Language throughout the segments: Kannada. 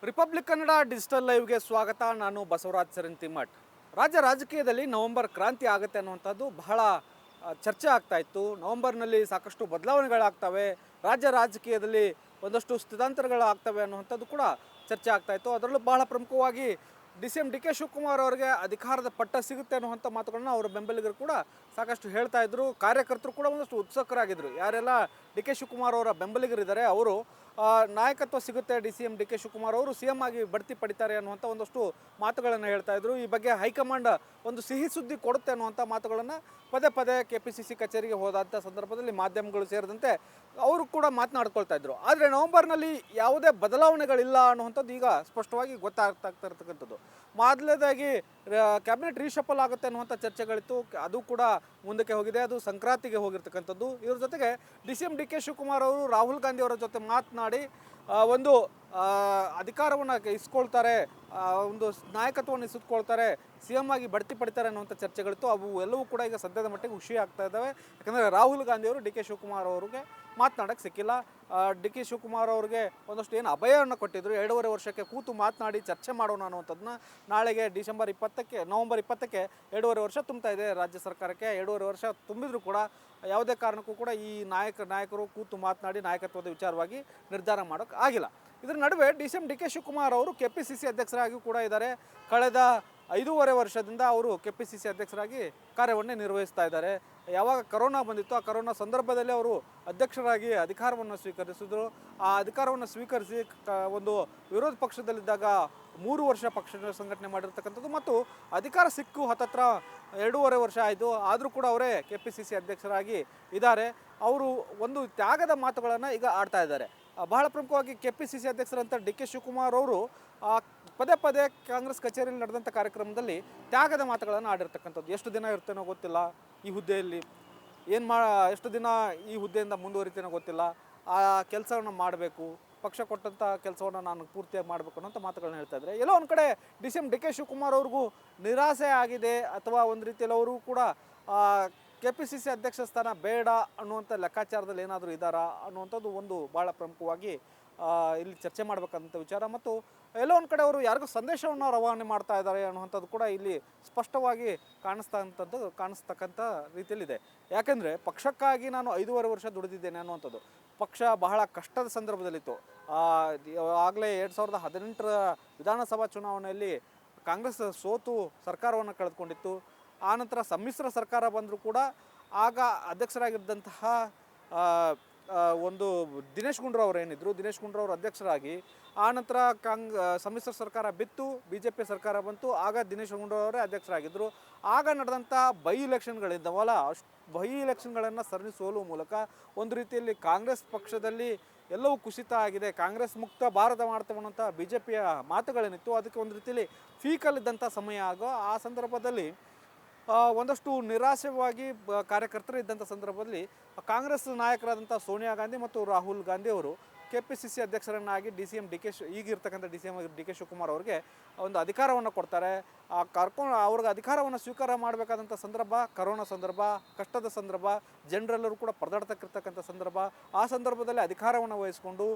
ರಿಪಬ್ಲಿಕ್ ಕನ್ನಡ ಡಿಜಿಟಲ್ ಲೈವ್ಗೆ ಸ್ವಾಗತ. ನಾನು ಬಸವರಾಜ್ ಸರಂತಿಮಠ್. ರಾಜ್ಯ ರಾಜಕೀಯದಲ್ಲಿ ನವೆಂಬರ್ ಕ್ರಾಂತಿ ಆಗುತ್ತೆ ಅನ್ನುವಂಥದ್ದು ಬಹಳ ಚರ್ಚೆ ಆಗ್ತಾ ಇತ್ತು. ನವೆಂಬರ್ನಲ್ಲಿ ಸಾಕಷ್ಟು ಬದಲಾವಣೆಗಳಾಗ್ತವೆ, ರಾಜ್ಯ ರಾಜಕೀಯದಲ್ಲಿ ಒಂದಷ್ಟು ಸ್ಥಿತಾಂತರಗಳಾಗ್ತವೆ ಅನ್ನುವಂಥದ್ದು ಕೂಡ ಚರ್ಚೆ ಆಗ್ತಾ ಇತ್ತು. ಅದರಲ್ಲೂ ಬಹಳ ಪ್ರಮುಖವಾಗಿ ಡಿ ಕೆ ಶಿವಕುಮಾರ್ ಅವರಿಗೆ ಅಧಿಕಾರದ ಪಟ್ಟ ಸಿಗುತ್ತೆ ಅನ್ನುವಂಥ ಮಾತುಗಳನ್ನ ಅವರ ಬೆಂಬಲಿಗರು ಕೂಡ ಸಾಕಷ್ಟು ಹೇಳ್ತಾ ಇದ್ರು. ಕಾರ್ಯಕರ್ತರು ಕೂಡ ಒಂದಷ್ಟು ಉತ್ಸುಕರಾಗಿದ್ದರು. ಯಾರೆಲ್ಲ ಡಿ ಕೆ ಶಿವಕುಮಾರ್ ಅವರ ಬೆಂಬಲಿಗರಿದ್ದಾರೆ ಅವರು ನಾಯಕತ್ವ ಸಿಗುತ್ತೆ, ಡಿ ಕೆ ಶಿವಕುಮಾರ್ ಅವರು ಸಿ ಎಂ ಆಗಿ ಬಡ್ತಿ ಪಡಿತಾರೆ ಅನ್ನುವಂಥ ಒಂದಷ್ಟು ಮಾತುಗಳನ್ನು ಹೇಳ್ತಾ ಇದ್ರು. ಈ ಬಗ್ಗೆ ಹೈಕಮಾಂಡ್ ಒಂದು ಸಿಹಿ ಸುದ್ದಿ ಕೊಡುತ್ತೆ ಅನ್ನುವಂಥ ಮಾತುಗಳನ್ನು ಪದೇ ಪದೇ KPCC ಕಚೇರಿಗೆ ಹೋದಂಥ ಸಂದರ್ಭದಲ್ಲಿ ಮಾಧ್ಯಮಗಳು ಸೇರಿದಂತೆ ಅವರು ಕೂಡ ಮಾತನಾಡ್ಕೊಳ್ತಾ ಇದ್ರು. ಆದರೆ ನವೆಂಬರ್ನಲ್ಲಿ ಯಾವುದೇ ಬದಲಾವಣೆಗಳಿಲ್ಲ ಅನ್ನುವಂಥದ್ದು ಈಗ ಸ್ಪಷ್ಟವಾಗಿ ಗೊತ್ತಾಗ್ತಾ ಇರ್ತಕ್ಕಂಥದ್ದು. ಮೊದಲನೇದಾಗಿ ಕ್ಯಾಬಿನೆಟ್ ರೀಶಫಲ್ ಆಗುತ್ತೆ ಅನ್ನುವಂಥ ಚರ್ಚೆಗಳಿತ್ತು, ಅದು ಕೂಡ ಮುಂದಕ್ಕೆ ಹೋಗಿದೆ. ಅದು ಸಂಕ್ರಾಂತಿಗೆ ಹೋಗಿರ್ತಕ್ಕಂಥದ್ದು. ಇವ್ರ ಜೊತೆಗೆ ಡಿ ಕೆ ಶಿವಕುಮಾರ್ ಅವರು ರಾಹುಲ್ ಗಾಂಧಿ ಅವರ ಜೊತೆ ಮಾತನಾಡಿ ಒಂದು ಅಧಿಕಾರವನ್ನು ಇಸ್ಕೊಳ್ತಾರೆ, ಒಂದು ನಾಯಕತ್ವವನ್ನು ಇಸಿದುಕೊಳ್ತಾರೆ, ಸಿ ಎಂ ಆಗಿ ಬಡ್ತಿ ಪಡಿತಾರೆ ಅನ್ನುವಂಥ ಚರ್ಚೆಗಳಿತ್ತು. ಅವು ಎಲ್ಲವೂ ಕೂಡ ಈಗ ಸದ್ಯದ ಮಟ್ಟಿಗೆ ಖುಷಿ ಆಗ್ತಾ ಇದ್ದಾವೆ. ಯಾಕಂದರೆ ರಾಹುಲ್ ಗಾಂಧಿ ಅವರು ಡಿ ಕೆ ಶಿವಕುಮಾರ್ ಅವ್ರಿಗೆ ಮಾತನಾಡೋಕ್ಕೆ ಸಿಕ್ಕಿಲ್ಲ. ಡಿ ಕೆ ಶಿವಕುಮಾರ್ ಅವ್ರಿಗೆ ಒಂದಷ್ಟು ಏನು ಅಭಯವನ್ನು ಕೊಟ್ಟಿದ್ದರು, 2.5 ವರ್ಷಕ್ಕೆ ಕೂತು ಮಾತನಾಡಿ ಚರ್ಚೆ ಮಾಡೋಣ ಅನ್ನುವಂಥದ್ದನ್ನ ನಾಳೆಗೆ ನವೆಂಬರ್ 20ಕ್ಕೆ 2.5 ವರ್ಷ ತುಂಬ್ತಾ ಇದೆ ರಾಜ್ಯ ಸರ್ಕಾರಕ್ಕೆ. 2.5 ವರ್ಷ ತುಂಬಿದ್ರು ಕೂಡ ಯಾವುದೇ ಕಾರಣಕ್ಕೂ ಕೂಡ ಈ ನಾಯಕರು ಕೂತು ಮಾತನಾಡಿ ನಾಯಕತ್ವದ ವಿಚಾರವಾಗಿ ನಿರ್ಧಾರ ಮಾಡೋಕ್ಕೆ ಆಗಿಲ್ಲ. ಇದರ ನಡುವೆ ಡಿ ಕೆ ಶಿವಕುಮಾರ್ ಅವರು KPCC ಅಧ್ಯಕ್ಷರಾಗಿಯೂ ಕೂಡ ಇದ್ದಾರೆ. ಕಳೆದ 5.5 ವರ್ಷದಿಂದ ಅವರು KPCC ಅಧ್ಯಕ್ಷರಾಗಿ ಕಾರ್ಯವನ್ನೇ ನಿರ್ವಹಿಸ್ತಾ ಇದ್ದಾರೆ. ಯಾವಾಗ ಕರೋನಾ ಬಂದಿತ್ತು, ಆ ಕರೋನಾ ಸಂದರ್ಭದಲ್ಲಿ ಅವರು ಅಧ್ಯಕ್ಷರಾಗಿ ಅಧಿಕಾರವನ್ನು ಸ್ವೀಕರಿಸಿದ್ರು. ಆ ಅಧಿಕಾರವನ್ನು ಸ್ವೀಕರಿಸಿ ಒಂದು ವಿರೋಧ ಪಕ್ಷದಲ್ಲಿದ್ದಾಗ 3 ವರ್ಷ ಪಕ್ಷ ಸಂಘಟನೆ ಮಾಡಿರ್ತಕ್ಕಂಥದ್ದು ಮತ್ತು ಅಧಿಕಾರ ಸಿಕ್ಕು ಹತ್ತತ್ರ 2.5 ವರ್ಷ ಆಯಿತು. ಆದರೂ ಕೂಡ ಅವರೇ KPCC ಅಧ್ಯಕ್ಷರಾಗಿ ಇದ್ದಾರೆ. ಅವರು ಒಂದು ತ್ಯಾಗದ ಮಾತುಗಳನ್ನು ಈಗ ಆಡ್ತಾ ಇದ್ದಾರೆ. ಬಹಳ ಪ್ರಮುಖವಾಗಿ KPCC ಅಧ್ಯಕ್ಷರಂತ ಡಿ ಕೆ ಶಿವಕುಮಾರ್ ಅವರು ಪದೇ ಪದೇ ಕಾಂಗ್ರೆಸ್ ಕಚೇರಿಯಲ್ಲಿ ನಡೆದಂಥ ಕಾರ್ಯಕ್ರಮದಲ್ಲಿ ತ್ಯಾಗದ ಮಾತುಗಳನ್ನು ಆಡಿರ್ತಕ್ಕಂಥದ್ದು. ಎಷ್ಟು ದಿನ ಇರ್ತೇನೋ ಗೊತ್ತಿಲ್ಲ ಈ ಹುದ್ದೆಯಲ್ಲಿ, ಎಷ್ಟು ದಿನ ಈ ಹುದ್ದೆಯಿಂದ ಮುಂದುವರಿತೇನೋ ಗೊತ್ತಿಲ್ಲ, ಆ ಕೆಲಸವನ್ನು ಮಾಡಬೇಕು, ಪಕ್ಷ ಕೊಟ್ಟಂಥ ಕೆಲಸವನ್ನು ನಾನು ಪೂರ್ತಿಯಾಗಿ ಮಾಡಬೇಕು ಅನ್ನೋಂಥ ಮಾತುಗಳನ್ನ ಹೇಳ್ತಾ ಇದ್ದಾರೆ. ಎಲ್ಲೋ ಒಂದು ಕಡೆ ಡಿ ಕೆ ಶಿವಕುಮಾರ್ ಅವ್ರಿಗೂ ನಿರಾಸೆ ಆಗಿದೆ, ಅಥವಾ ಒಂದು ರೀತಿಯಲ್ಲಿ ಅವರು ಕೂಡ KPCC ಅಧ್ಯಕ್ಷ ಸ್ಥಾನ ಬೇಡ ಅನ್ನುವಂಥ ಲೆಕ್ಕಾಚಾರದಲ್ಲಿ ಏನಾದರೂ ಇದ್ದಾರಾ ಅನ್ನುವಂಥದ್ದು ಒಂದು ಭಾಳ ಪ್ರಮುಖವಾಗಿ ಇಲ್ಲಿ ಚರ್ಚೆ ಮಾಡಬೇಕಂತ ವಿಚಾರ. ಮತ್ತು ಎಲ್ಲೋ ಒಂದು ಕಡೆ ಅವರು ಯಾರಿಗೂ ಸಂದೇಶವನ್ನು ರವಾನೆ ಮಾಡ್ತಾ ಇದ್ದಾರೆ ಅನ್ನುವಂಥದ್ದು ಕೂಡ ಇಲ್ಲಿ ಸ್ಪಷ್ಟವಾಗಿ ಕಾಣಿಸ್ತಕ್ಕಂಥ ರೀತಿಯಲ್ಲಿದೆ. ಯಾಕೆಂದರೆ ಪಕ್ಷಕ್ಕಾಗಿ ನಾನು 5.5 ವರ್ಷ ದುಡಿದಿದ್ದೇನೆ ಅನ್ನುವಂಥದ್ದು. ಪಕ್ಷ ಬಹಳ ಕಷ್ಟದ ಸಂದರ್ಭದಲ್ಲಿತ್ತು. ಆಗಲೇ 2018ರ ವಿಧಾನಸಭಾ ಚುನಾವಣೆಯಲ್ಲಿ ಕಾಂಗ್ರೆಸ್ ಸೋತು ಸರ್ಕಾರವನ್ನು ಕಳೆದುಕೊಂಡಿತ್ತು. ಆನಂತರ ಸಮ್ಮಿಶ್ರ ಸರ್ಕಾರ ಬಂದರೂ ಕೂಡ ಆಗ ಅಧ್ಯಕ್ಷರಾಗಿದ್ದಂತಹ ಒಂದು ದಿನೇಶ್ ಗುಂಡೂರಾವ್ ಅವರು ಏನಿದ್ರು, ದಿನೇಶ್ ಗುಂಡೂರಾವ್ ಅವರು ಅಧ್ಯಕ್ಷರಾಗಿ ಆನಂತರ ಸಮ್ಮಿಶ್ರ ಸರ್ಕಾರ ಬಿತ್ತು, BJP ಸರ್ಕಾರ ಬಂತು. ಆಗ ದಿನೇಶ್ ಗುಂಡೂರಾವ್ ಅವರೇ ಅಧ್ಯಕ್ಷರಾಗಿದ್ದರು. ಆಗ ನಡೆದಂಥ ಬೈ ಎಲೆಕ್ಷನ್ಗಳಿದ್ದವಲ್ಲ, ಬೈ ಎಲೆಕ್ಷನ್ಗಳನ್ನು ಸರಣಿ ಸೋಲುವ ಮೂಲಕ ಒಂದು ರೀತಿಯಲ್ಲಿ ಕಾಂಗ್ರೆಸ್ ಪಕ್ಷದಲ್ಲಿ ಎಲ್ಲವೂ ಕುಸಿತ ಆಗಿದೆ, ಕಾಂಗ್ರೆಸ್ ಮುಕ್ತ ಭಾರತ ಮಾಡ್ತೇವೆ ಅನ್ನೋಂಥ BJPಯ ಮಾತುಗಳೇನಿತ್ತು ಅದಕ್ಕೆ ಒಂದು ರೀತಿಯಲ್ಲಿ ಫೀಕಲ್ಲಿದ್ದಂಥ ಸಮಯ ಆಗೋ ಆ ಸಂದರ್ಭದಲ್ಲಿ ಒಂದಷ್ಟು ನಿರಾಶೆವಾಗಿ ಕಾರ್ಯಕರ್ತರು ಇದ್ದಂಥ ಸಂದರ್ಭದಲ್ಲಿ ಕಾಂಗ್ರೆಸ್ ನಾಯಕರಾದಂಥ ಸೋನಿಯಾ ಗಾಂಧಿ ಮತ್ತು ರಾಹುಲ್ ಗಾಂಧಿ ಅವರು KPCC ಅಧ್ಯಕ್ಷರನ್ನಾಗಿ ಈಗಿರ್ತಕ್ಕಂಥ ಡಿ ಕೆ ಶಿವಕುಮಾರ್ ಅವ್ರಿಗೆ ಒಂದು ಅಧಿಕಾರವನ್ನು ಕೊಡ್ತಾರೆ. ಅವ್ರಿಗೆ ಅಧಿಕಾರವನ್ನು ಸ್ವೀಕಾರ ಮಾಡಬೇಕಾದಂಥ ಸಂದರ್ಭ ಕರೋನಾ ಸಂದರ್ಭ, ಕಷ್ಟದ ಸಂದರ್ಭ, ಜನರೆಲ್ಲರೂ ಕೂಡ ಪರದಾಡ್ತಕ್ಕಿರ್ತಕ್ಕಂಥ ಸಂದರ್ಭ. ಆ ಸಂದರ್ಭದಲ್ಲಿ ಅಧಿಕಾರವನ್ನು ವಹಿಸಿಕೊಂಡು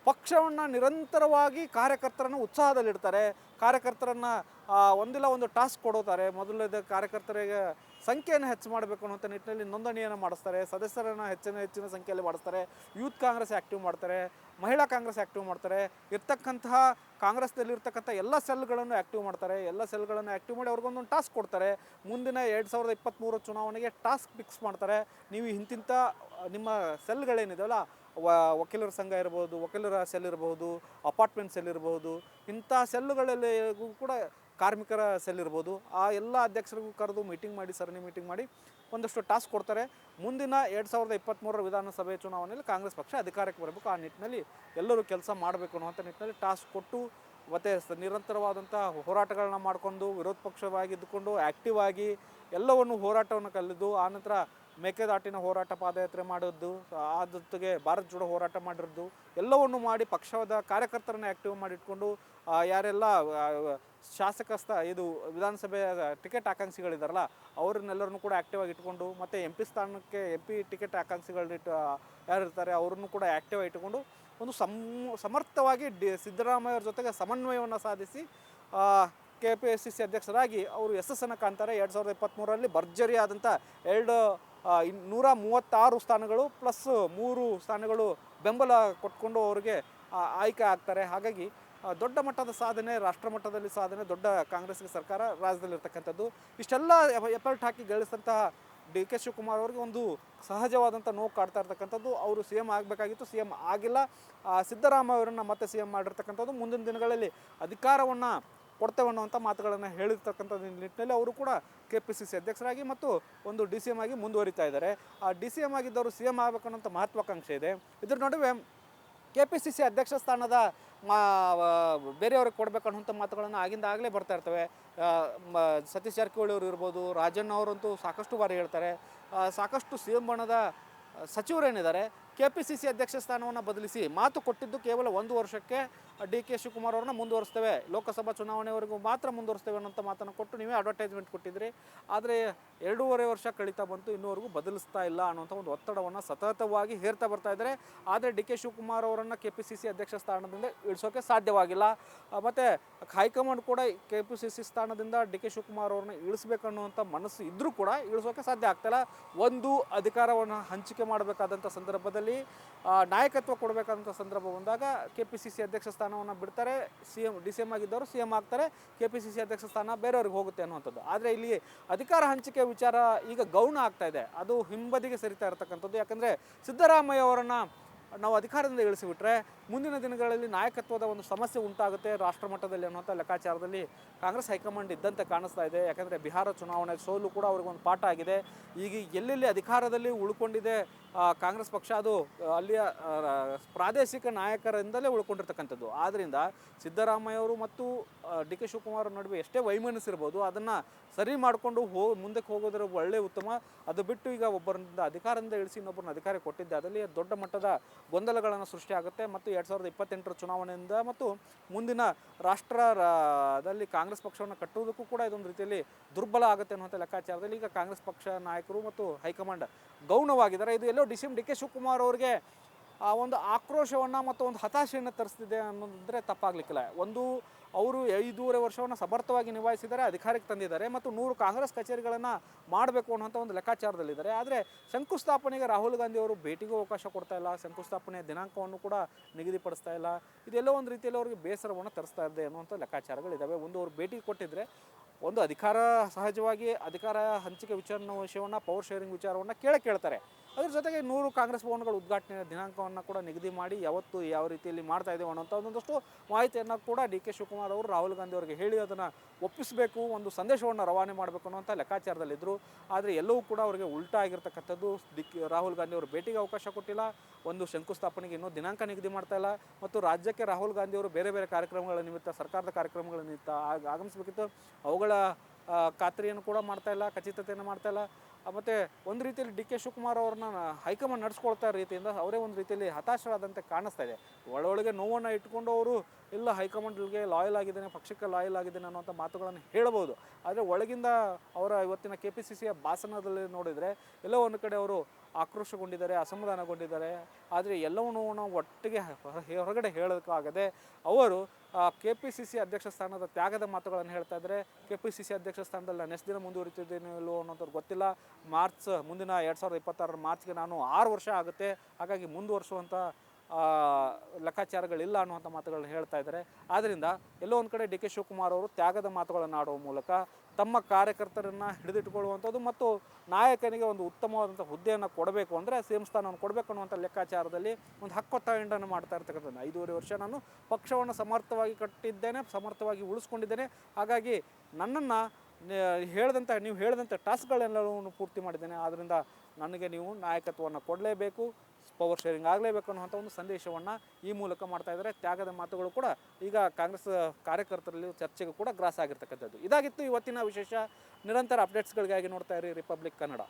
ಪಕ್ಷವನ್ನು ನಿರಂತರವಾಗಿ ಕಾರ್ಯಕರ್ತರನ್ನು ಉತ್ಸಾಹದಲ್ಲಿಡ್ತಾರೆ. ಕಾರ್ಯಕರ್ತರನ್ನು ಒಂದಿಲ್ಲ ಒಂದು ಟಾಸ್ಕ್ ಕೊಡುತ್ತಾರೆ. ಮೊದಲನೇದು ಕಾರ್ಯಕರ್ತರಿಗೆ ಸಂಖ್ಯೆಯನ್ನು ಹೆಚ್ಚು ಮಾಡಬೇಕು ಅನ್ನುವಂಥ ನಿಟ್ಟಿನಲ್ಲಿ ನೋಂದಣಿಯನ್ನು ಮಾಡಿಸ್ತಾರೆ, ಸದಸ್ಯರನ್ನು ಹೆಚ್ಚಿನ ಸಂಖ್ಯೆಯಲ್ಲಿ ಮಾಡಿಸ್ತಾರೆ, ಯೂತ್ ಕಾಂಗ್ರೆಸ್ ಆ್ಯಕ್ಟಿವ್ ಮಾಡ್ತಾರೆ, ಮಹಿಳಾ ಕಾಂಗ್ರೆಸ್ ಆ್ಯಕ್ಟಿವ್ ಮಾಡ್ತಾರೆ, ಇರ್ತಕ್ಕಂತಹ ಕಾಂಗ್ರೆಸ್ನಲ್ಲಿರ್ತಕ್ಕಂಥ ಎಲ್ಲ ಸೆಲ್ಗಳನ್ನು ಆ್ಯಕ್ಟಿವ್ ಮಾಡ್ತಾರೆ. ಎಲ್ಲ ಸೆಲ್ಗಳನ್ನು ಆ್ಯಕ್ಟಿವ್ ಮಾಡಿ ಅವ್ರಿಗೊಂದೊಂದು ಟಾಸ್ಕ್ ಕೊಡ್ತಾರೆ. ಮುಂದಿನ 2023 ಚುನಾವಣೆಗೆ ಟಾಸ್ಕ್ ಫಿಕ್ಸ್ ಮಾಡ್ತಾರೆ. ನೀವು ಇಂತಿಂಥ ನಿಮ್ಮ ಸೆಲ್ಗಳೇನಿದೆಯಲ್ಲ, ವಕೀಲರ ಸಂಘ ಇರ್ಬೋದು, ವಕೀಲರ ಸೆಲ್ ಇರ್ಬೋದು, ಅಪಾರ್ಟ್ಮೆಂಟ್ ಸೆಲ್ ಇರ್ಬೋದು, ಇಂಥ ಸೆಲ್ಲುಗಳಲ್ಲಿ ಕೂಡ ಕಾರ್ಮಿಕರ ಸೆಲ್ ಇರ್ಬೋದು, ಆ ಎಲ್ಲ ಅಧ್ಯಕ್ಷರಿಗೂ ಕರೆದು ಸರಣಿ ಮೀಟಿಂಗ್ ಮಾಡಿ ಒಂದಷ್ಟು ಟಾಸ್ಕ್ ಕೊಡ್ತಾರೆ. ಮುಂದಿನ 2023 ವಿಧಾನಸಭೆ ಚುನಾವಣೆಯಲ್ಲಿ ಕಾಂಗ್ರೆಸ್ ಪಕ್ಷ ಅಧಿಕಾರಕ್ಕೆ ಬರಬೇಕು, ಆ ನಿಟ್ಟಿನಲ್ಲಿ ಎಲ್ಲರೂ ಕೆಲಸ ಮಾಡಬೇಕು ಅನ್ನುವಂಥ ನಿಟ್ಟಿನಲ್ಲಿ ಟಾಸ್ಕ್ ಕೊಟ್ಟು ಮತ್ತು ನಿರಂತರವಾದಂಥ ಹೋರಾಟಗಳನ್ನ ಮಾಡಿಕೊಂಡು ವಿರೋಧ ಪಕ್ಷವಾಗಿದ್ದುಕೊಂಡು ಆ್ಯಕ್ಟಿವ್ ಆಗಿ ಎಲ್ಲವನ್ನು ಹೋರಾಟವನ್ನು ಕಲಿದು ಆನಂತರ ಮೇಕೆದಾಟಿನ ಹೋರಾಟ ಪಾದಯಾತ್ರೆ ಮಾಡೋದು, ಆ ಜೊತೆಗೆ ಭಾರತ್ ಜೋಡೋ ಹೋರಾಟ ಮಾಡಿರೋದು ಎಲ್ಲವನ್ನು ಮಾಡಿ ಪಕ್ಷದ ಕಾರ್ಯಕರ್ತರನ್ನು ಆ್ಯಕ್ಟಿವ್ ಮಾಡಿಟ್ಕೊಂಡು ಯಾರೆಲ್ಲ ಶಾಸಕ ಇದು ವಿಧಾನಸಭೆಯ ಟಿಕೆಟ್ ಆಕಾಂಕ್ಷಿಗಳಿದ್ದಾರಲ್ಲ ಅವ್ರನ್ನೆಲ್ಲರನ್ನು ಕೂಡ ಆ್ಯಕ್ಟಿವ್ ಆಗಿ ಇಟ್ಕೊಂಡು ಮತ್ತು MP ಟಿಕೆಟ್ ಆಕಾಂಕ್ಷಿಗಳು ಯಾರಿರ್ತಾರೆ ಅವ್ರನ್ನು ಕೂಡ ಆ್ಯಕ್ಟಿವ್ ಆಗಿ ಇಟ್ಕೊಂಡು ಒಂದು ಸಮರ್ಥವಾಗಿ ಸಿದ್ದರಾಮಯ್ಯ ಅವ್ರ ಜೊತೆಗೆ ಸಮನ್ವಯವನ್ನು ಸಾಧಿಸಿ KPCC ಅಧ್ಯಕ್ಷರಾಗಿ ಅವರು ಯಶಸ್ಸನ್ನು ಕಾಣ್ತಾರೆ. 2023ರಲ್ಲಿ ಭರ್ಜರಿಯಾದಂಥ 136 ಸ್ಥಾನಗಳು ಪ್ಲಸ್ 3 ಸ್ಥಾನಗಳು ಬೆಂಬಲ ಕೊಟ್ಕೊಂಡು ಅವರಿಗೆ ಆಯ್ಕೆ ಆಗ್ತಾರೆ. ಹಾಗಾಗಿ ದೊಡ್ಡ ಮಟ್ಟದ ಸಾಧನೆ, ರಾಷ್ಟ್ರ ಮಟ್ಟದಲ್ಲಿ ಸಾಧನೆ, ದೊಡ್ಡ ಕಾಂಗ್ರೆಸ್ಗೆ ಸರ್ಕಾರ ರಾಜ್ಯದಲ್ಲಿರ್ತಕ್ಕಂಥದ್ದು. ಇಷ್ಟೆಲ್ಲ ಎಫರ್ಟ್ ಹಾಕಿ ಗಳಿಸಿದಂತಹ DK ಶಿವಕುಮಾರ್ ಅವರಿಗೆ ಒಂದು ಸಹಜವಾದಂಥ ನೋವು ಕಾಡ್ತಾ ಇರ್ತಕ್ಕಂಥದ್ದು. ಅವರು CM ಆಗಬೇಕಾಗಿತ್ತು, CM ಆಗಿಲ್ಲ. ಸಿದ್ದರಾಮಯ್ಯ ಅವರನ್ನು ಮತ್ತೆ CM ಮಾಡಿರ್ತಕ್ಕಂಥದ್ದು. ಮುಂದಿನ ದಿನಗಳಲ್ಲಿ ಅಧಿಕಾರವನ್ನು ಕೊಡ್ತೇವೆ ಅನ್ನುವಂಥ ಮಾತುಗಳನ್ನು ಹೇಳಿರ್ತಕ್ಕಂಥ ನಿಟ್ಟಿನಲ್ಲಿ ಅವರು ಕೂಡ KPCC ಅಧ್ಯಕ್ಷರಾಗಿ ಮತ್ತು ಒಂದು DCM ಆಗಿ ಮುಂದುವರಿತಾ ಇದ್ದಾರೆ. ಆ DCM ಆಗಿದ್ದವರು CM ಆಗಬೇಕನ್ನೋಂಥ ಮಹತ್ವಾಕಾಂಕ್ಷೆ ಇದೆ. ಇದ್ರ ನಡುವೆ KPCC ಅಧ್ಯಕ್ಷ ಸ್ಥಾನದ ಬೇರೆಯವ್ರಿಗೆ ಕೊಡಬೇಕನ್ನುವಂಥ ಮಾತುಗಳನ್ನು ಆಗಿಂದಾಗಲೇ ಬರ್ತಾ ಇರ್ತವೆ. ಸತೀಶ್ ಜಾರಕಿಹೊಳಿ ಅವರು ಇರ್ಬೋದು, ರಾಜಣ್ಣ ಅವರಂತೂ ಸಾಕಷ್ಟು ಬಾರಿ ಹೇಳ್ತಾರೆ. ಸಾಕಷ್ಟು CM ಬಣದ ಸಚಿವರೇನಿದ್ದಾರೆ KPCC ಅಧ್ಯಕ್ಷ ಸ್ಥಾನವನ್ನು ಬದಲಿಸಿ ಮಾತು ಕೊಟ್ಟಿದ್ದು ಕೇವಲ 1 ವರ್ಷಕ್ಕೆ DK ಶಿವಕುಮಾರ್ ಅವ್ರನ್ನ ಮುಂದುವರಿಸ್ತೇವೆ, ಲೋಕಸಭಾ ಚುನಾವಣೆವರೆಗೂ ಮಾತ್ರ ಮುಂದುವರಿಸ್ತೇವೆ ಅನ್ನೋಂಥ ಮಾತನ್ನು ಕೊಟ್ಟು ನೀವೇ ಅಡ್ವರ್ಟೈಸ್ಮೆಂಟ್ ಕೊಟ್ಟಿದ್ರಿ. ಆದರೆ 2.5 ವರ್ಷ ಕಳೀತಾ ಬಂತು, ಇನ್ನೂವರೆಗೂ ಬದಲಿಸ್ತಾ ಇಲ್ಲ ಅನ್ನೋಂಥ ಒಂದು ಒತ್ತಡವನ್ನು ಸತತವಾಗಿ ಹೇರ್ತಾ ಬರ್ತಾ ಇದ್ದಾರೆ. ಆದರೆ DK ಶಿವಕುಮಾರ್ ಅವರನ್ನು KPCC ಅಧ್ಯಕ್ಷ ಸ್ಥಾನದಿಂದ ಇಳಿಸೋಕೆ ಸಾಧ್ಯವಾಗಿಲ್ಲ. ಮತ್ತು ಹೈಕಮಾಂಡ್ ಕೂಡ KPCC ಸ್ಥಾನದಿಂದ DK ಶಿವಕುಮಾರ್ ಅವ್ರನ್ನ ಇಳಿಸ್ಬೇಕನ್ನುವಂಥ ಮನಸ್ಸು ಇದ್ದರೂ ಕೂಡ ಇಳಿಸೋಕೆ ಸಾಧ್ಯ ಆಗ್ತಾಯಿಲ್ಲ. ಒಂದು ಅಧಿಕಾರವನ್ನು ಹಂಚಿಕೆ ಮಾಡಬೇಕಾದಂಥ ಸಂದರ್ಭದಲ್ಲಿ ನಾಯಕತ್ವ ಕೊಡಬೇಕಾದಂಥ ಸಂದರ್ಭ ಬಂದಾಗ KPCC ಅಧ್ಯಕ್ಷ ಸ್ಥಾನವನ್ನು ಬಿಡ್ತಾರೆ. DCM ಆಗಿದ್ದವರು CM ಆಗ್ತಾರೆ, KPCC ಅಧ್ಯಕ್ಷ ಸ್ಥಾನ ಬೇರೆಯವ್ರಿಗೆ ಹೋಗುತ್ತೆ ಅನ್ನುವಂಥದ್ದು. ಆದರೆ ಇಲ್ಲಿ ಅಧಿಕಾರ ಹಂಚಿಕೆ ವಿಚಾರ ಈಗ ಗೌಣ ಆಗ್ತಾ ಇದೆ, ಅದು ಹಿಂಬದಿಗೆ ಸರಿತಾ ಇರತಕ್ಕಂಥದ್ದು. ಯಾಕಂದರೆ ಸಿದ್ದರಾಮಯ್ಯ ಅವರನ್ನು ನಾವು ಅಧಿಕಾರದಿಂದ ಇಳಿಸಿಬಿಟ್ರೆ ಮುಂದಿನ ದಿನಗಳಲ್ಲಿ ನಾಯಕತ್ವದ ಒಂದು ಸಮಸ್ಯೆ ಉಂಟಾಗುತ್ತೆ ರಾಷ್ಟ್ರ ಮಟ್ಟದಲ್ಲಿ ಅನ್ನುವಂಥ ಲೆಕ್ಕಾಚಾರದಲ್ಲಿ ಕಾಂಗ್ರೆಸ್ ಹೈಕಮಾಂಡ್ ಇದ್ದಂತೆ ಕಾಣಿಸ್ತಾ ಇದೆ. ಯಾಕಂದರೆ ಬಿಹಾರ ಚುನಾವಣೆ ಸೋಲು ಕೂಡ ಅವ್ರಿಗೊಂದು ಪಾಠ ಆಗಿದೆ. ಈಗ ಎಲ್ಲೆಲ್ಲಿ ಅಧಿಕಾರದಲ್ಲಿ ಉಳ್ಕೊಂಡಿದೆ ಕಾಂಗ್ರೆಸ್ ಪಕ್ಷ, ಅದು ಅಲ್ಲಿಯ ಪ್ರಾದೇಶಿಕ ನಾಯಕರಿಂದಲೇ ಉಳ್ಕೊಂಡಿರ್ತಕ್ಕಂಥದ್ದು. ಆದ್ದರಿಂದ ಸಿದ್ದರಾಮಯ್ಯ ಅವರು ಮತ್ತು DK ಶಿವಕುಮಾರ್ ನಡುವೆ ಎಷ್ಟೇ ವೈಮನಸ್ಸಿರ್ಬೋದು, ಅದನ್ನು ಸರಿ ಮಾಡಿಕೊಂಡು ಮುಂದಕ್ಕೆ ಹೋಗೋದ್ರ ಒಳ್ಳೆಯ ಉತ್ತಮ. ಅದು ಬಿಟ್ಟು ಈಗ ಒಬ್ಬರಿಂದ ಅಧಿಕಾರದಿಂದ ಇಳಿಸಿ ಇನ್ನೊಬ್ಬರನ್ನ ಅಧಿಕಾರ ಕೊಟ್ಟಿದ್ದೆ, ಅದರಲ್ಲಿ ದೊಡ್ಡ ಮಟ್ಟದ ಗೊಂದಲಗಳನ್ನು ಸೃಷ್ಟಿಯಾಗುತ್ತೆ. ಮತ್ತು 2028ರ ಚುನಾವಣೆಯಿಂದ ಮತ್ತು ಮುಂದಿನ ರಾಷ್ಟ್ರದಲ್ಲಿ ಕಾಂಗ್ರೆಸ್ ಪಕ್ಷವನ್ನು ಕಟ್ಟುವುದಕ್ಕೂ ಕೂಡ ಇದೊಂದು ರೀತಿಯಲ್ಲಿ ದುರ್ಬಲ ಆಗುತ್ತೆ ಅನ್ನುವಂಥ ಲೆಕ್ಕಾಚಾರದಲ್ಲಿ ಈಗ ಕಾಂಗ್ರೆಸ್ ಪಕ್ಷ ನಾಯಕರು ಮತ್ತು ಹೈಕಮಾಂಡ್ ಗೌಣವಾಗಿದ್ದಾರೆ. ಇದು ಎಲ್ಲೋ DK ಶಿವಕುಮಾರ್ ಅವರಿಗೆ ಒಂದು ಆಕ್ರೋಶವನ್ನು ಮತ್ತು ಒಂದು ಹತಾಶೆಯನ್ನು ತರಿಸ್ತಿದೆ ಅನ್ನೋದಿದ್ರೆ ತಪ್ಪಾಗಲಿಕ್ಕಿಲ್ಲ. ಒಂದು ಅವರು 5.5 ವರ್ಷವನ್ನು ಸಮರ್ಥವಾಗಿ ನಿಭಾಯಿಸಿದ್ದಾರೆ, ಅಧಿಕಾರಕ್ಕೆ ತಂದಿದ್ದಾರೆ ಮತ್ತು 100 ಕಾಂಗ್ರೆಸ್ ಕಚೇರಿಗಳನ್ನು ಮಾಡಬೇಕು ಅನ್ನೋಂಥ ಒಂದು ಲೆಕ್ಕಾಚಾರದಲ್ಲಿದ್ದಾರೆ. ಆದರೆ ಶಂಕುಸ್ಥಾಪನೆಗೆ ರಾಹುಲ್ ಗಾಂಧಿ ಅವರು ಭೇಟಿಗೂ ಅವಕಾಶ ಕೊಡ್ತಾ ಇಲ್ಲ, ಶಂಕುಸ್ಥಾಪನೆಯ ದಿನಾಂಕವನ್ನು ಕೂಡ ನಿಗದಿಪಡಿಸ್ತಾ ಇಲ್ಲ. ಇದೆಲ್ಲೋ ಒಂದು ರೀತಿಯಲ್ಲಿ ಅವರಿಗೆ ಬೇಸರವನ್ನು ತರಿಸ್ತಾ ಇದೆ ಅನ್ನುವಂಥ ಲೆಕ್ಕಾಚಾರಗಳಿದ್ದಾವೆ. ಒಂದು ಅವರು ಭೇಟಿ ಕೊಟ್ಟಿದ್ದರೆ ಒಂದು ಅಧಿಕಾರ ಸಹಜವಾಗಿ ಅಧಿಕಾರ ಹಂಚಿಕೆ ವಿಷಯವನ್ನು ಪವರ್ ಶೇರಿಂಗ್ ವಿಚಾರವನ್ನು ಕೇಳ್ತಾರೆ. ಅದ್ರ ಜೊತೆಗೆ 100 ಕಾಂಗ್ರೆಸ್ ಭವನಗಳ ಉದ್ಘಾಟನೆ ದಿನಾಂಕವನ್ನು ಕೂಡ ನಿಗದಿ ಮಾಡಿ ಯಾವತ್ತು ಯಾವ ರೀತಿಯಲ್ಲಿ ಮಾಡ್ತಾ ಇದ್ದೇವೆ ಅನ್ನೋಂಥ ಒಂದಷ್ಟು ಮಾಹಿತಿಯನ್ನು ಕೂಡ DK ಶಿವಕುಮಾರ್ ಅವರು ರಾಹುಲ್ ಗಾಂಧಿ ಅವರಿಗೆ ಹೇಳಿ ಅದನ್ನು ಒಪ್ಪಿಸಬೇಕು, ಒಂದು ಸಂದೇಶವನ್ನು ರವಾನೆ ಮಾಡಬೇಕು ಅನ್ನೋಂಥ ಲೆಕ್ಕಾಚಾರದಲ್ಲಿದ್ದರು. ಆದರೆ ಎಲ್ಲವೂ ಕೂಡ ಅವರಿಗೆ ಉಲ್ಟಾ ಆಗಿರ್ತಕ್ಕಂಥದ್ದು. ರಾಹುಲ್ ಗಾಂಧಿ ಅವರು ಭೇಟಿಗೆ ಅವಕಾಶ ಕೊಟ್ಟಿಲ್ಲ, ಒಂದು ಶಂಕುಸ್ಥಾಪನೆಗೆ ಇನ್ನೂ ದಿನಾಂಕ ನಿಗದಿ ಮಾಡ್ತಾ ಇಲ್ಲ ಮತ್ತು ರಾಜ್ಯಕ್ಕೆ ರಾಹುಲ್ ಗಾಂಧಿ ಅವರು ಬೇರೆ ಬೇರೆ ಕಾರ್ಯಕ್ರಮಗಳ ನಿಮಿತ್ತ, ಸರ್ಕಾರದ ಕಾರ್ಯಕ್ರಮಗಳ ನಿಮಿತ್ತ ಆಗಮಿಸಬೇಕಿತ್ತು, ಅವುಗಳ ಖಾತ್ರಿಯನ್ನು ಕೂಡ ಮಾಡ್ತಾ ಇಲ್ಲ, ಖಚಿತತೆಯನ್ನು ಮಾಡ್ತಾ ಇಲ್ಲ. ಮತ್ತು ಒಂದು ರೀತಿಯಲ್ಲಿ DK ಶಿವಕುಮಾರ್ ಅವ್ರನ್ನ ಹೈಕಮಾಂಡ್ ನಡೆಸ್ಕೊಳ್ತಾ ರೀತಿಯಿಂದ ಅವರೇ ಒಂದು ರೀತಿಯಲ್ಲಿ ಹತಾಶರಾದಂತೆ ಕಾಣಿಸ್ತಾ ಇದೆ. ಒಳಗೆ ನೋವನ್ನು ಇಟ್ಕೊಂಡು ಅವರು ಇಲ್ಲ ಹೈಕಮಾಂಡ್ಗೆ ಲಾಯಲ್ ಆಗಿದ್ದೇನೆ, ಪಕ್ಷಕ್ಕೆ ಲಾಯಲ್ ಆಗಿದ್ದೇನೆ ಅನ್ನೋಂಥ ಮಾತುಗಳನ್ನು ಹೇಳ್ಬೋದು. ಆದರೆ ಒಳಗಿಂದ ಅವರ ಇವತ್ತಿನ KPCCಯ ಭಾಷಣದಲ್ಲಿ ನೋಡಿದರೆ ಎಲ್ಲೋ ಒಂದು ಕಡೆ ಅವರು ಆಕ್ರೋಶಗೊಂಡಿದ್ದಾರೆ, ಅಸಮಾಧಾನಗೊಂಡಿದ್ದಾರೆ. ಆದರೆ ಎಲ್ಲವನ್ನೂ ನಾವು ಒಟ್ಟಿಗೆ ಹೊರಗಡೆ ಹೇಳೋಕ್ಕಾಗದೆ ಅವರು KPCC ಅಧ್ಯಕ್ಷ ಸ್ಥಾನದ ತ್ಯಾಗದ ಮಾತುಗಳನ್ನು ಹೇಳ್ತಾ ಇದ್ದಾರೆ. KPCC ಅಧ್ಯಕ್ಷ ಸ್ಥಾನದಲ್ಲಿ ನಾನು ಎಷ್ಟು ದಿನ ಮುಂದುವರಿತಿದ್ದೇನೋ ಇಲ್ಲೋ ಅನ್ನೋಂಥವ್ರು ಗೊತ್ತಿಲ್ಲ. ಮುಂದಿನ 2026 ಮಾರ್ಚ್ಗೆ ನಾನು 6 ವರ್ಷ ಆಗುತ್ತೆ, ಹಾಗಾಗಿ ಮುಂದುವರಿಸುವಂಥ ಲೆಕ್ಕಾಚಾರಗಳಿಲ್ಲ ಅನ್ನುವಂಥ ಮಾತುಗಳನ್ನ ಹೇಳ್ತಾ ಇದ್ದಾರೆ. ಆದ್ದರಿಂದ ಎಲ್ಲೋ ಒಂದು ಕಡೆ DK ಶಿವಕುಮಾರ್ ಅವರು ತ್ಯಾಗದ ಮಾತುಗಳನ್ನು ಆಡುವ ಮೂಲಕ ತಮ್ಮ ಕಾರ್ಯಕರ್ತರನ್ನು ಹಿಡಿದಿಟ್ಟುಕೊಳ್ಳುವಂಥದ್ದು ಮತ್ತು ನಾಯಕನಿಗೆ ಒಂದು ಉತ್ತಮವಾದಂಥ ಹುದ್ದೆಯನ್ನು ಕೊಡಬೇಕು ಅಂದರೆ CM ಸ್ಥಾನವನ್ನು ಕೊಡಬೇಕು ಅನ್ನುವಂಥ ಲೆಕ್ಕಾಚಾರದಲ್ಲಿ ಒಂದು ಹಕ್ಕೊತ್ತಾಯವನ್ನು ಮಾಡ್ತಾ ಇರ್ತಕ್ಕಂಥದ್ದು. 5.5 ವರ್ಷ ನಾನು ಪಕ್ಷವನ್ನು ಸಮರ್ಥವಾಗಿ ಕಟ್ಟಿದ್ದೇನೆ, ಸಮರ್ಥವಾಗಿ ಉಳಿಸ್ಕೊಂಡಿದ್ದೇನೆ, ಹಾಗಾಗಿ ನನ್ನನ್ನು ನೀವು ಹೇಳಿದಂಥ ಟಾಸ್ಕ್ಗಳೆಲ್ಲವೂ ಪೂರ್ತಿ ಮಾಡಿದ್ದೇನೆ, ಆದ್ದರಿಂದ ನನಗೆ ನೀವು ನಾಯಕತ್ವವನ್ನು ಕೊಡಲೇಬೇಕು, ಪವರ್ ಶೇರಿಂಗ್ ಆಗಲೇಬೇಕು ಅನ್ನುವಂಥ ಒಂದು ಸಂದೇಶವನ್ನು ಈ ಮೂಲಕ ಮಾಡ್ತಾ ಇದ್ದಾರೆ. ತ್ಯಾಗದ ಮಾತುಗಳು ಕೂಡ ಈಗ ಕಾಂಗ್ರೆಸ್ ಕಾರ್ಯಕರ್ತರಲ್ಲಿ ಚರ್ಚೆಗೂ ಕೂಡ ಗ್ರಾಸ ಆಗಿರ್ತಕ್ಕಂಥದ್ದು. ಇದಾಗಿತ್ತು ಇವತ್ತಿನ ವಿಶೇಷ. ನಿರಂತರ ಅಪ್ಡೇಟ್ಸ್ಗಳಿಗಾಗಿ ನೋಡ್ತಾ ಇರಿ ರಿಪಬ್ಲಿಕ್ ಕನ್ನಡ.